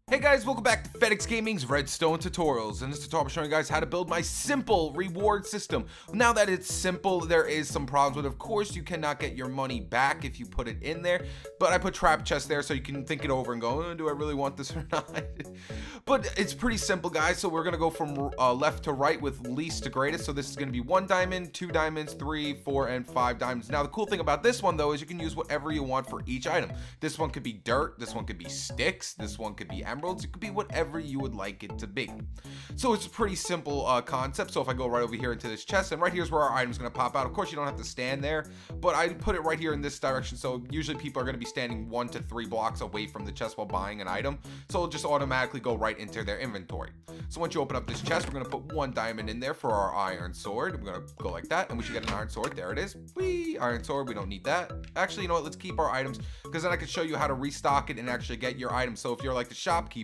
Hey guys, welcome back to FedEx Gaming's Redstone tutorials. In this tutorial, I'm showing you guys how to build my simple reward system. Now that it's simple, there is some problems with it. Of course, you cannot get your money back if you put it in there, but I put trap chests there so you can think it over and go, do I really want this or not? But it's pretty simple, guys. So we're gonna go from left to right with least to greatest. So this is gonna be 1 diamond, 2 diamonds, 3, 4, and 5 diamonds. Now the cool thing about this one though is you can use whatever you want for each item. This one could be dirt, this one could be sticks, this one could be emeralds. It could be whatever you would like it to be. So it's a pretty simple concept. So if I go right over here into this chest, and right here's where our item's going to pop out. Of course, you don't have to stand there, but I put it right here in this direction. So usually people are going to be standing 1 to 3 blocks away from the chest while buying an item. So it'll just automatically go right into their inventory. So once you open up this chest, we're going to put 1 diamond in there for our iron sword. We're going to go like that, and we should get an iron sword. There it is. Whee! Iron sword. We don't need that. Actually, you know what? Let's keep our items, because then I can show you how to restock it and actually get your items. So if you're like the shopkeeper,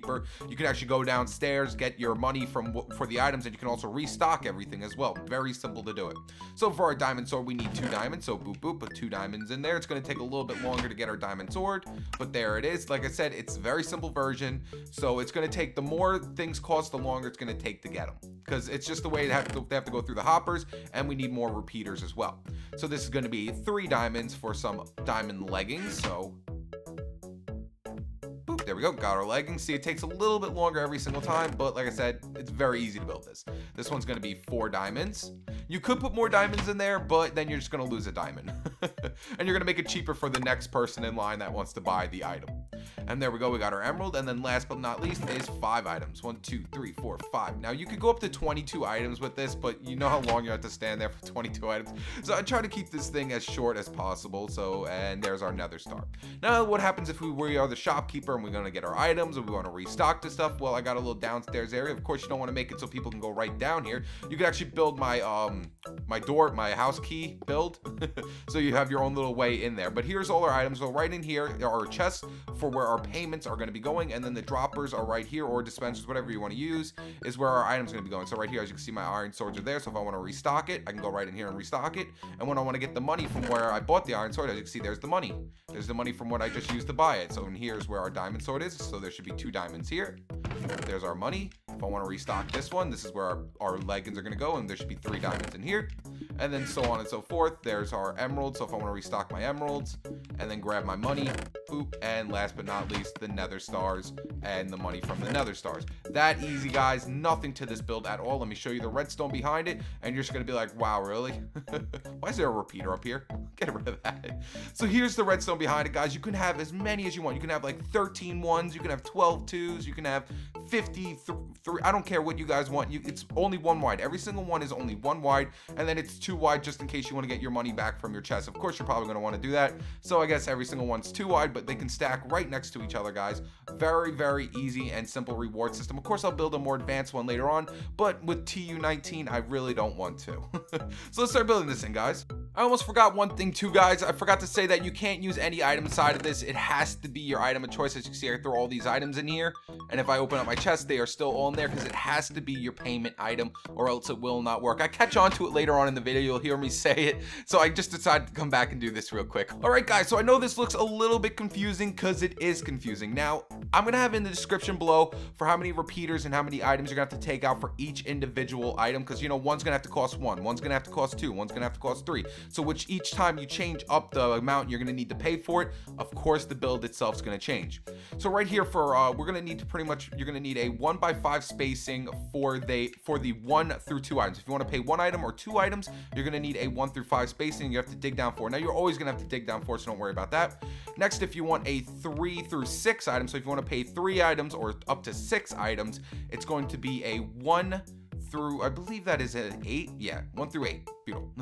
you can actually go downstairs, get your money for the items, and you can also restock everything as well. Very simple to do it. So for our diamond sword, we need 2 diamonds. So boop boop, put 2 diamonds in there. It's going to take a little bit longer to get our diamond sword, but there it is. Like I said, it's a very simple version. So it's going to take, the more things cost, the longer it's going to take to get them, because it's just the way they have to go through the hoppers, and we need more repeaters as well. So this is going to be 3 diamonds for some diamond leggings. So there we go, got our leggings. See, it takes a little bit longer every single time, but like I said, it's very easy to build this. This one's going to be 4 diamonds. You could put more diamonds in there, but then you're just going to lose a diamond. And you're going to make it cheaper for the next person in line that wants to buy the item. And there we go, we got our emerald. And then last but not least is 5 items. 1, 2, 3, 4, 5. Now you could go up to 22 items with this, but you know how long you have to stand there for 22 items. So I try to keep this thing as short as possible. So, and there's our nether star. Now what happens if we are the shopkeeper and we're going to get our items, and we want to restock this stuff? Well, I got a little downstairs area. Of course, you don't want to make it so people can go right down here. You can actually build my my house key build. So you have your own little way in there. But here's all our items. So right in here are our chests for where our payments are going to be going, and then the droppers are right here, or dispensers, whatever you want to use, is where our items are going to be going. So right here, as you can see, my iron swords are there. So if I want to restock it, I can go right in here and restock it. And when I want to get the money from where I bought the iron sword, as you can see, there's the money. There's the money from what I just used to buy it. So in here's where our diamond sword is. So there should be 2 diamonds here. There's our money. If I want to restock this one, this is where our leggings are going to go, and there should be 3 diamonds in here. And then so on and so forth. There's our emeralds. So if I want to restock my emeralds, and then grab my money, boop, and last but not least, the nether stars and the money from the nether stars. That easy, guys. Nothing to this build at all. Let me show you the redstone behind it, and you're just going to be like, wow, really? Why is there a repeater up here? Get rid of that. So here's the redstone behind it, guys. You can have as many as you want. You can have like 13 ones. You can have 12 twos. You can have 53. I don't care what you guys want. It's only 1 wide. Every single one is only 1 wide, and then it's 2 wide just in case you want to get your money back from your chest. Of course, you're probably going to want to do that. So I guess every single one's 2 wide, but they can stack right next to each other, guys. Very, very easy and simple reward system. Of course, I'll build a more advanced one later on, but with TU19, I really don't want to. So let's start building this thing, guys. I almost forgot one thing too, guys. I forgot to say that you can't use any item inside of this. It has to be your item of choice. As you can see, I throw all these items in here, and if I open up my chest, they are still all in there because it has to be your payment item, or else it will not work. I catch on to it later on in the video. You'll hear me say it. So I just decided to come back and do this real quick. All right, guys. So I know this looks a little bit confusing, because it is confusing. Now, I'm going to have in the description below for how many repeaters and how many items you're going to have to take out for each individual item, because, you know, one's going to have to cost 1, one's going to have to cost 2, one's going to have to cost 3. So which each time you change up the amount you're going to need to pay for it, of course, the build itself is going to change. So right here for we're going to need to you're going to need a 1x5 spacing for the 1 through 2 items. If you want to pay 1 item or 2 items, you're going to need a 1 through 5 spacing. You have to dig down for. Now you're always going to have to dig down for, so don't worry about that. Next, if you want a 3 through 6 items, so if you want to pay 3 items or up to 6 items, it's going to be a 1 through, I believe that is an 8. Yeah, 1 through 8. Beautiful.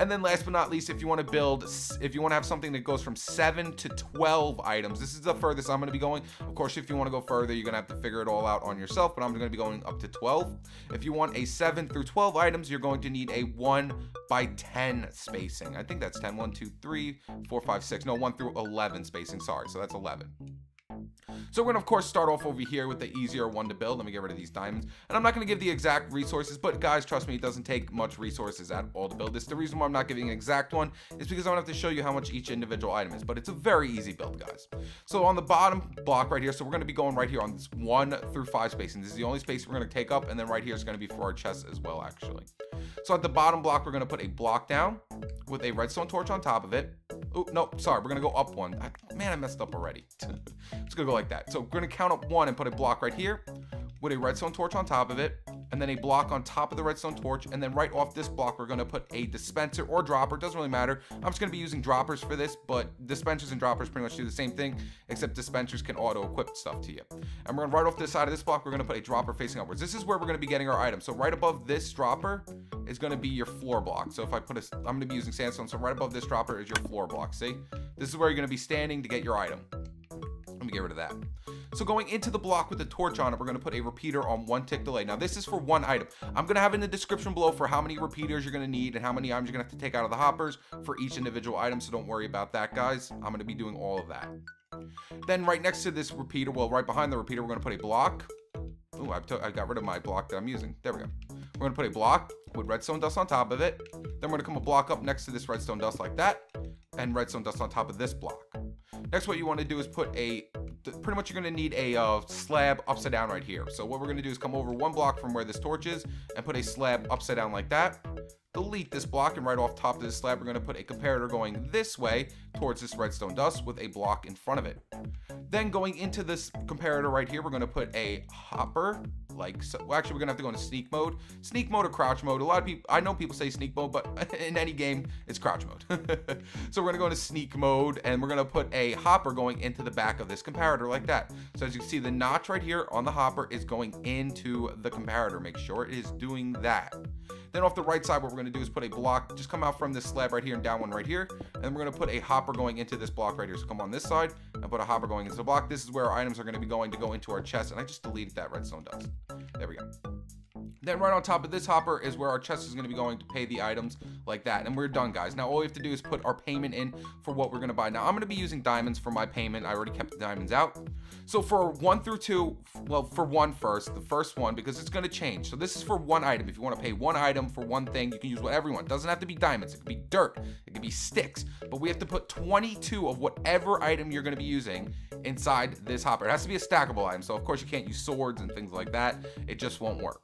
And then last but not least, if you want to have something that goes from 7 to 12 items, this is the furthest I'm going to be going. Of course, if you want to go further, you're going to have to figure it all out on yourself, but I'm going to be going up to 12. If you want a 7 through 12 items, you're going to need a 1x10 spacing. I think that's 10. 1, 2, 3, 4, 5, 6. No, 1 through 11 spacing. Sorry. So that's 11. So we're gonna of course start off over here with the easier one to build. Let me get rid of these diamonds. And I'm not gonna give the exact resources, but guys, trust me, it doesn't take much resources at all to build this. The reason why I'm not giving an exact one is because I don't have to show you how much each individual item is, but it's a very easy build, guys. So on the bottom block right here, so we're gonna be going right here on this 1 through 5 spacing. This is the only space we're gonna take up, and then right here is gonna be for our chests as well, actually. So at the bottom block, we're gonna put a block down with a redstone torch on top of it. Oh, no, sorry, we're gonna go up one. Man, I messed up already. It's gonna go like that. So we're gonna count up 1 and put a block right here with a redstone torch on top of it, and then a block on top of the redstone torch, and then right off this block, we're gonna put a dispenser or dropper, doesn't really matter. I'm just gonna be using droppers for this, but dispensers and droppers pretty much do the same thing, except dispensers can auto-equip stuff to you. And we're gonna right off this side of this block, we're gonna put a dropper facing upwards. This is where we're gonna be getting our items. So right above this dropper is gonna be your floor block. So if I put I'm gonna be using sandstone, so right above this dropper is your floor block, see? This is where you're gonna be standing to get your item. Let me get rid of that. So going into the block with the torch on it, we're going to put a repeater on 1 tick delay. Now this is for 1 item. I'm going to have in the description below for how many repeaters you're going to need and how many items you're going to have to take out of the hoppers for each individual item. So don't worry about that, guys. I'm going to be doing all of that. Then right next to this repeater, well, right behind the repeater, we're going to put a block. Oh, I got rid of my block that I'm using. There we go. We're going to put a block with redstone dust on top of it. Then we're going to come a block up next to this redstone dust like that, and redstone dust on top of this block. Next, what you want to do is put pretty much you're going to need a slab upside down right here. So what we're going to do is come over 1 block from where this torch is and put a slab upside down like that. Delete this block, and right off top of this slab, we're going to put a comparator going this way towards this redstone dust with a block in front of it. Then going into this comparator right here, we're going to put a hopper like so. Well, actually, we're gonna have to go into sneak mode or crouch mode. A lot of people, I know people say sneak mode, but in any game it's crouch mode. So we're gonna go into sneak mode, and we're gonna put a hopper going into the back of this comparator like that. So as you can see, the notch right here on the hopper is going into the comparator. Make sure it is doing that. Then off the right side, what we're gonna do is put a block, just come out from this slab right here and down one right here. And then we're gonna put a hopper going into this block right here. So come on this side and put a hopper going into the block. This is where our items are gonna be going to go into our chest. And I just deleted that redstone dust. There we go. Then right on top of this hopper is where our chest is going to be going to pay the items like that. And we're done, guys. Now all we have to do is put our payment in for what we're going to buy. Now I'm going to be using diamonds for my payment. I already kept the diamonds out. So for 1 through 2, well, for 1 first, the first one, because it's going to change. So this is for 1 item. If you want to pay 1 item for 1 thing, you can use whatever you want. It doesn't have to be diamonds. It could be dirt. It could be sticks. But we have to put 22 of whatever item you're going to be using inside this hopper. It has to be a stackable item. So of course you can't use swords and things like that. It just won't work.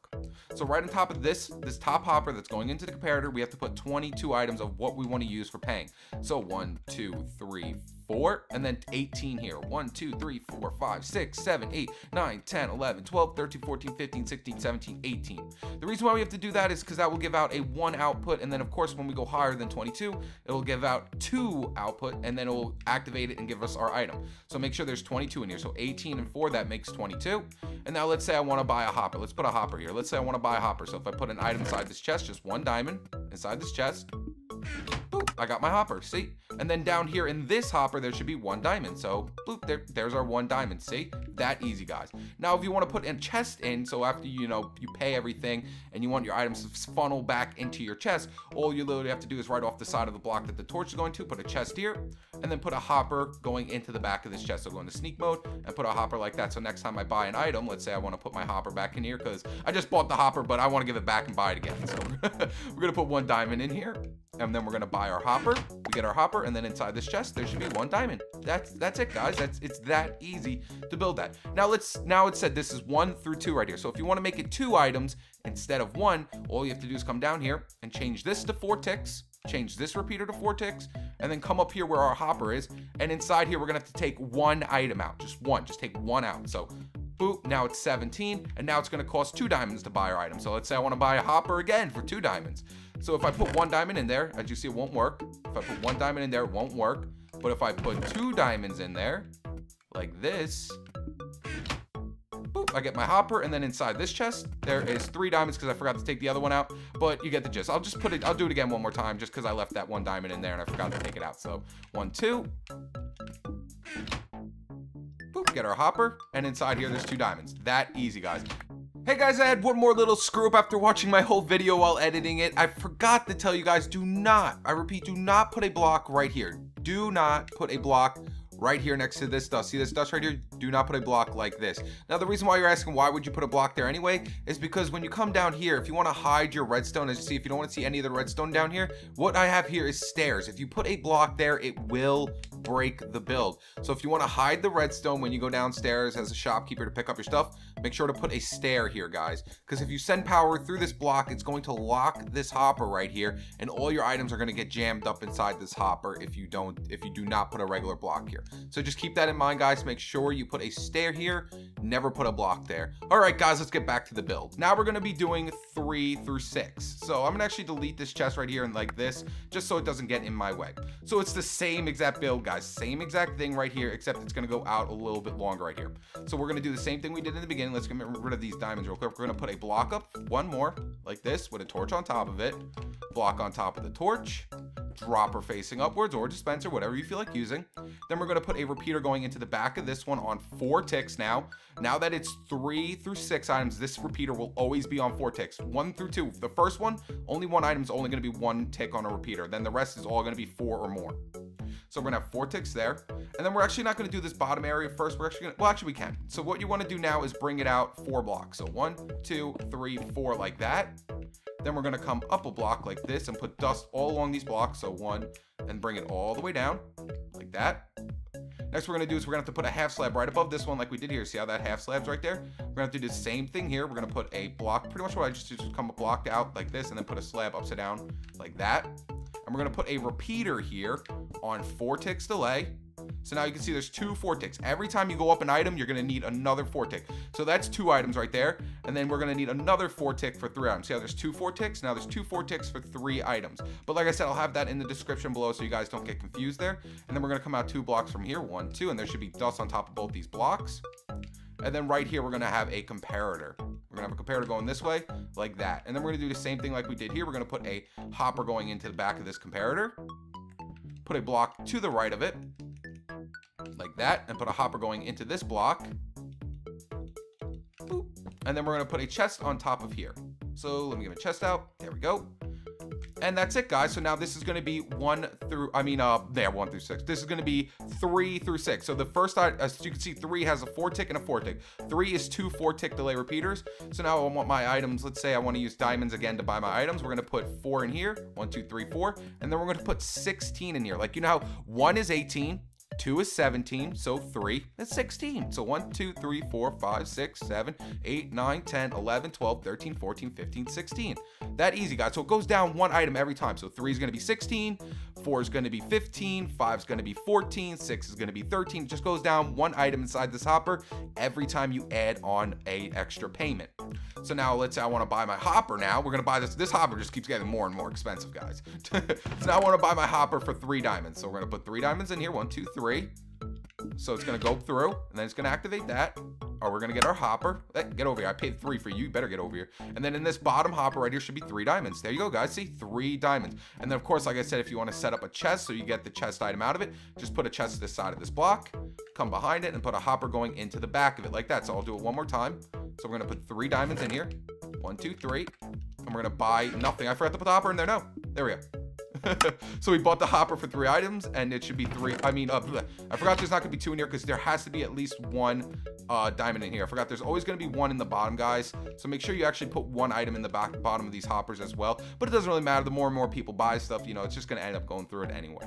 So right on top of this top hopper that's going into the comparator, we have to put 22 items of what we want to use for paying. So 1, 2, 3, 4, and then 18 here. 1, 2, 3, 4, 5, 6, 7, 8, 9, 10, 11, 12, 13, 14, 15, 16, 17, 18. The reason why we have to do that is because that will give out a 1 output, and then of course when we go higher than 22, it will give out 2 output, and then it will activate it and give us our item. So make sure there's 22 in here. So 18 and 4, that makes 22. And now let's say I want to buy a hopper. Let's put a hopper here. Let's say I want to buy a hopper. So if I put an item inside this chest, just 1 diamond inside this chest, boop, I got my hopper, see? And then down here in this hopper, there should be 1 diamond. So boop, there's our 1 diamond, see? That easy, guys. Now, if you want to put a chest in, so after, you pay everything and you want your items to funnel back into your chest, all you literally have to do is right off the side of the block that the torch is going to, put a chest here, and then put a hopper going into the back of this chest. So go into sneak mode and put a hopper like that. So next time I buy an item, let's say I want to put my hopper back in here because I just bought the hopper, but I want to give it back and buy it again. So we're going to put 1 diamond in here, and then we're going to buy our hopper. We get our hopper, and then inside this chest, there should be 1 diamond. That's it, guys. It's that easy to build that. Now it said this is 1 through 2 right here. So if you want to make it 2 items instead of 1, all you have to do is come down here and change this to 4 ticks, change this repeater to 4 ticks, and then come up here where our hopper is. And inside here, we're gonna have to take 1 item out, just take 1 out. So boop, now it's 17, and now it's gonna cost 2 diamonds to buy our item. So let's say I wanna buy a hopper again for 2 diamonds. So if I put 1 diamond in there, as you see, it won't work. If I put 1 diamond in there, it won't work. But if I put 2 diamonds in there, like this, boop, I get my hopper, and then inside this chest, there is 3 diamonds because I forgot to take the other one out, but you get the gist. I'll do it again one more time just because I left that 1 diamond in there and I forgot to take it out. So 1, 2, boop, get our hopper, and inside here, there's 2 diamonds. That easy, guys. Hey guys, I had one more little screw up after watching my whole video while editing it. I forgot to tell you guys, I repeat, do not put a block right here. Do not put a block right here next to this dust. See this dust right here? Do not put a block like this. Now, the reason why you're asking why would you put a block there anyway is because when you come down here, if you want to hide your redstone, as you see, if you don't want to see any of the redstone down here, what I have here is stairs. If you put a block there, it will break the build. So if you want to hide the redstone when you go downstairs as a shopkeeper to pick up your stuff, make sure to put a stair here, guys, because if you send power through this block, it's going to lock this hopper right here, and all your items are going to get jammed up inside this hopper if you do not put a regular block here. So just keep that in mind, guys. Make sure you put a stair here, never put a block there. All right, guys, let's get back to the build. Now we're going to be doing 3 through 6. So I'm going to actually delete this chest right here and like this, just so it doesn't get in my way. So it's the same exact build, guys, same exact thing right here, except it's going to go out a little bit longer right here. So we're going to do the same thing we did in the beginning. Let's get rid of these diamonds real quick. We're going to put a block up, one more like this with a torch on top of it, block on top of the torch, dropper facing upwards or dispenser, whatever you feel like using. Then we're going to put a repeater going into the back of this one on 4 ticks. Now that it's 3 through 6 items, this repeater will always be on 4 ticks. 1 through 2, the first one, only one item is only going to be 1 tick on a repeater. Then the rest is all going to be 4 or more. So we're gonna have 4 ticks there. And then we're actually not gonna do this bottom area first. We're actually gonna, well, actually we can. So what you wanna do now is bring it out 4 blocks. So 1, 2, 3, 4 like that. Then we're gonna come up a block like this and put dust all along these blocks. So 1, and bring it all the way down like that. Next, we're gonna do is we're gonna have to put a half slab right above this one like we did here. See how that half slab's right there? We're gonna have to do the same thing here. We're gonna put a block, pretty much what I just come a block out like this, and then put a slab upside down like that. And we're gonna put a repeater here on 4 ticks delay. So now you can see there's 2 4 ticks. Every time you go up an item, you're gonna need another 4 tick. So that's 2 items right there. And then we're gonna need another 4 tick for 3 items. See how there's 2 4 ticks? Now there's 2 4 ticks for 3 items. But like I said, I'll have that in the description below so you guys don't get confused there. And then we're gonna come out 2 blocks from here, 1, 2, and there should be dust on top of both these blocks. And then right here, we're gonna have a comparator. We're gonna have a comparator going this way, like that. And then we're gonna do the same thing like we did here. We're gonna put a hopper going into the back of this comparator. Put a block to the right of it, like that. And put a hopper going into this block. Boop. And then we're gonna put a chest on top of here. So let me get my chest out. There we go. And that's it, guys. So now this is going to be 1 through 6. This is going to be 3 through 6. So the first, as you can see, 3 has a 4 tick and a 4 tick. 3 is 2 4 tick delay repeaters. So now I want my items. Let's say I want to use diamonds again to buy my items. We're going to put 4 in here. 1, 2, 3, 4. And then we're going to put 16 in here. Like, you know how 1 is 18. 2 is 17, so 3 is 16. So 1, 2, 3, 4, 5, 6, 7, 8, 9, 10, 11, 12, 13, 14, 15, 16. That easy, guys. So it goes down 1 item every time. So 3 is going to be 16, 4 is going to be 15, 5 is going to be 14, 6 is going to be 13. It just goes down 1 item inside this hopper every time you add on a extra payment. So now let's say I want to buy my hopper now. We're going to buy this. This hopper just keeps getting more and more expensive, guys. So now I want to buy my hopper for 3 diamonds. So we're going to put 3 diamonds in here. 1, 2, 3. So it's going to go through, and then it's going to activate that. Or we're going to get our hopper. Hey, get over here. I paid 3 for you. You better get over here. And then in this bottom hopper right here should be 3 diamonds. There you go, guys. See? 3 diamonds. And then, of course, like I said, if you want to set up a chest so you get the chest item out of it, just put a chest to this side of this block, come behind it, and put a hopper going into the back of it like that. So I'll do it one more time. So we're going to put 3 diamonds in here. 1, 2, 3. And we're going to buy nothing. I forgot to put the hopper in there. No. There we go. So we bought the hopper for 3 items, and it should be 3. I forgot there's not gonna be 2 in here because there has to be at least 1 diamond in here. I forgot there's always gonna be 1 in the bottom, guys. So make sure you actually put 1 item in the bottom of these hoppers as well. But it doesn't really matter. The more and more people buy stuff, you know, it's just gonna end up going through it anyway.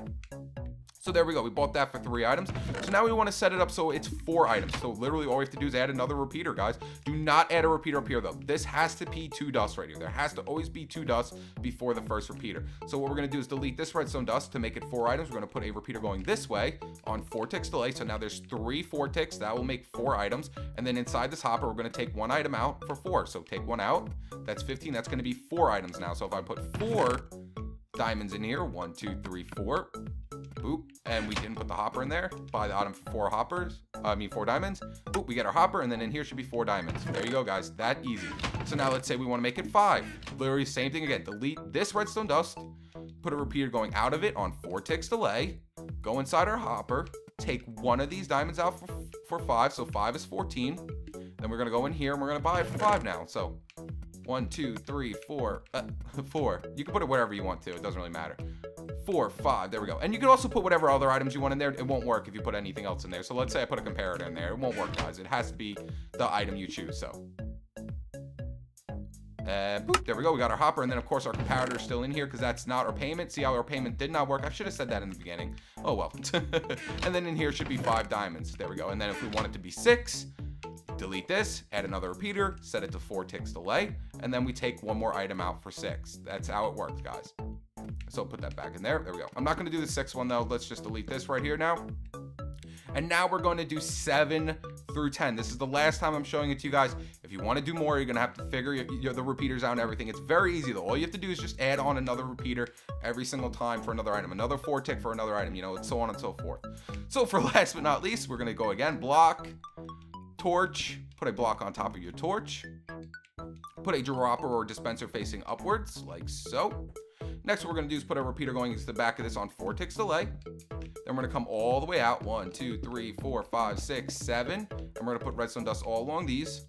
So there we go. We bought that for 3 items. So now we want to set it up so it's 4 items. So literally all we have to do is add another repeater, guys. Do not add a repeater up here, though. This has to be 2 dust right here. There has to always be 2 dust before the first repeater. So what we're going to do is delete this redstone dust to make it 4 items. We're going to put a repeater going this way on 4 ticks delay. So now there's 3 4 ticks. That will make 4 items. And then inside this hopper, we're going to take 1 item out for 4. So take 1 out. That's 15. That's going to be 4 items now. So if I put 4 diamonds in here, 1, 2, 3, 4. Boop, and we didn't put the hopper in there. Buy the item for 4 diamonds. Boop, we get our hopper, and then in here should be 4 diamonds. There you go, guys. That easy. So now let's say we want to make it 5. Literally same thing again. Delete this redstone dust. Put a repeater going out of it on 4 ticks delay. Go inside our hopper. Take 1 of these diamonds out for 5. So 5 is 14. Then we're gonna go in here and we're gonna buy it for 5 now. So 1, 2, 3, 4, 4. You can put it wherever you want to. It doesn't really matter. 4, 5. There we go. And you can also put whatever other items you want in there. It won't work if you put anything else in there. So let's say I put a comparator in there. It won't work, guys. It has to be the item you choose. So boop, there we go. We got our hopper, and then of course our comparator is still in here because that's not our payment. See how our payment did not work? I should have said that in the beginning. Oh well. And then in here should be 5 diamonds. There we go. And then if we want it to be 6, delete this, add another repeater, set it to 4 ticks delay, and then we take one more item out for 6. That's how it works, guys. So put that back in there. There we go. I'm not going to do the 6th one though. Let's just delete this right here now. And now we're going to do 7 through 10. This is the last time I'm showing it to you guys. If you want to do more, you're going to have to figure the repeaters out and everything. It's very easy though. All you have to do is just add on another repeater every single time for another item. Another 4 tick for another item, you know, and so on and so forth. So for last but not least, we're going to go again. Block, torch, put a block on top of your torch. Put a dropper or dispenser facing upwards, like so. Next, what we're going to do is put a repeater going into the back of this on 4 ticks delay. Then we're going to come all the way out. 1, 2, 3, 4, 5, 6, 7. And we're going to put redstone dust all along these.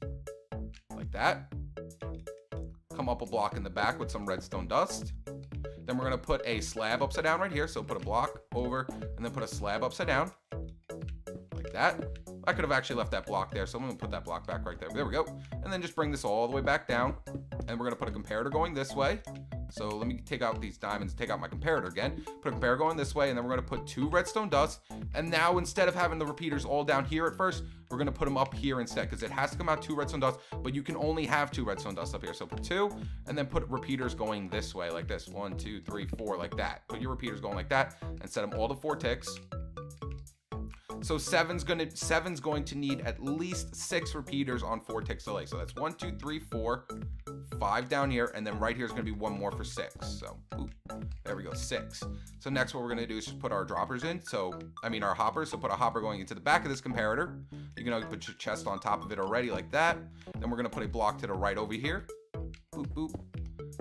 Like that. Come up a block in the back with some redstone dust. Then we're going to put a slab upside down right here. So put a block over and then put a slab upside down. Like that. I could have actually left that block there, so I'm going to put that block back right there. There we go. And then just bring this all the way back down. And we're going to put a comparator going this way. So let me take out these diamonds, take out my comparator again. Put a comparator going this way, and then we're going to put 2 redstone dust. And now instead of having the repeaters all down here at first, we're going to put them up here instead, because it has to come out 2 redstone dust, but you can only have 2 redstone dust up here. So put 2, and then put repeaters going this way, like this. 1, 2, 3, 4, like that. Put your repeaters going like that, and set them all to 4 ticks. So 7's going to need at least 6 repeaters on 4 ticks delay. So that's 1, 2, 3, 4, 5 down here, and then right here is going to be one more for 6. So oop, there we go, 6. So next what we're going to do is just put our droppers in. So our hoppers. So put a hopper going into the back of this comparator. You can put your chest on top of it already like that. Then we're going to put a block to the right over here. Boop, boop.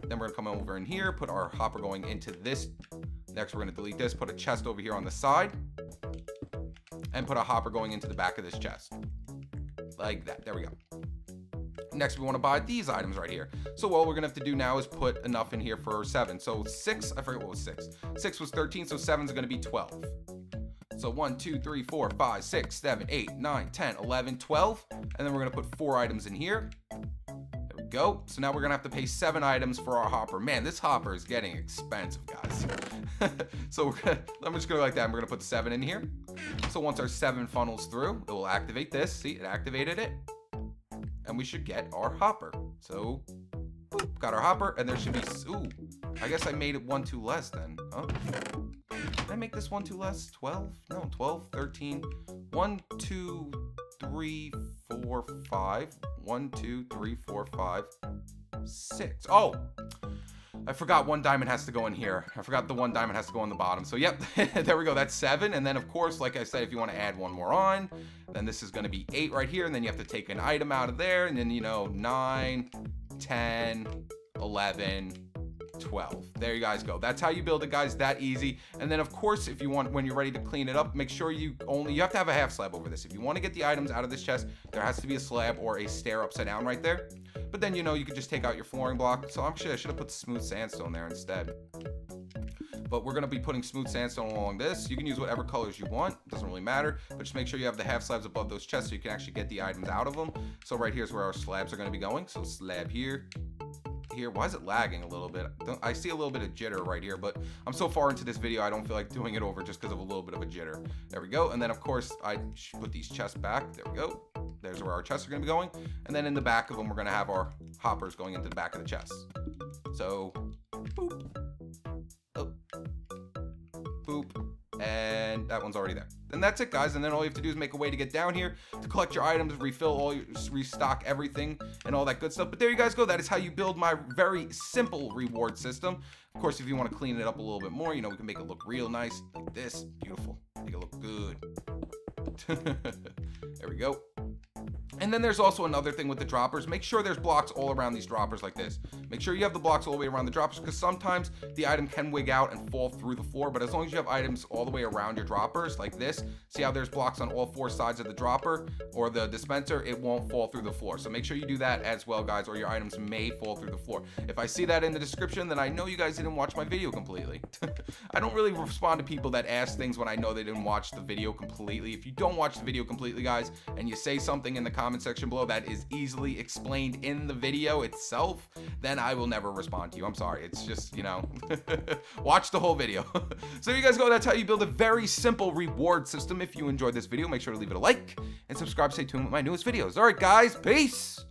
Then we're going to come over in here, put our hopper going into this. Next we're going to delete this, put a chest over here on the side. And put a hopper going into the back of this chest. Like that. There we go. Next, we want to buy these items right here. So all we're going to have to do now is put enough in here for 7. So 6, I forget what was 6. 6 was 13, so 7 is going to be 12. So 1, 2, 3, 4, 5, 6, 7, 8, 9, 10, 11, 12. And then we're going to put 4 items in here. There we go. So now we're going to have to pay 7 items for our hopper. Man, this hopper is getting expensive, guys. So I'm just going to go like that. And we're going to put 7 in here. So once our 7 funnels through, it will activate this. See, it activated it. And we should get our hopper. So, boop, got our hopper. And there should be, ooh, I guess I made it 1 too less then. Huh? Did I make this 1 too less? 12? No, 12, 13. 1, 2, 3, 4, 5. 1, 2, 3, 4, 5, 6. Oh! I forgot 1 diamond has to go in here. I forgot the 1 diamond has to go on the bottom. So yep, there we go. That's 7. And then of course, like I said, if you want to add 1 more on, then this is going to be 8 right here. And then you have to take an item out of there. And then, 9, 10, 11, 12. There you guys go. That's how you build it, guys. That easy. And then of course, if you want, when you're ready to clean it up, make sure you have to have a half slab over this. If you want to get the items out of this chest, there has to be a slab or a stair upside down right there. But then, you could just take out your flooring block. So I should have put smooth sandstone there instead. But we're going to be putting smooth sandstone along this. You can use whatever colors you want. It doesn't really matter. But just make sure you have the half slabs above those chests so you can actually get the items out of them. So right here's where our slabs are going to be going. So slab here. Here. Why is it lagging a little bit? I see a little bit of jitter right here, but I'm so far into this video I don't feel like doing it over just because of a little bit of a jitter. There we go. And then of course I should put these chests back. There we go. There's where our chests are going to be going. And then in the back of them we're going to have our hoppers going into the back of the chests. So boop. Oh. Boop. And that one's already there. And that's it, guys. And then all you have to do is make a way to get down here to collect your items, restock everything and all that good stuff. But there you guys go. That is how you build my very simple reward system. Of course, if you want to clean it up a little bit more, we can make it look real nice like this. Beautiful. Make it look good. There we go. And then there's also another thing with the droppers. Make sure there's blocks all around these droppers like this. Make sure you have the blocks all the way around the droppers, because sometimes the item can wig out and fall through the floor. But as long as you have items all the way around your droppers like this, see how there's blocks on all 4 sides of the dropper or the dispenser, it won't fall through the floor. So make sure you do that as well, guys, or your items may fall through the floor. If I see that in the description, then I know you guys didn't watch my video completely. I don't really respond to people that ask things when I know they didn't watch the video completely. If you don't watch the video completely, guys, and you say something in the comment section below that is easily explained in the video itself, then I will never respond to you. I'm sorry. It's just, you know, watch the whole video. So you guys go, that's how you build a very simple reward system. If you enjoyed this video, make sure to leave it a like and subscribe. Stay tuned with my newest videos. All right, guys, peace.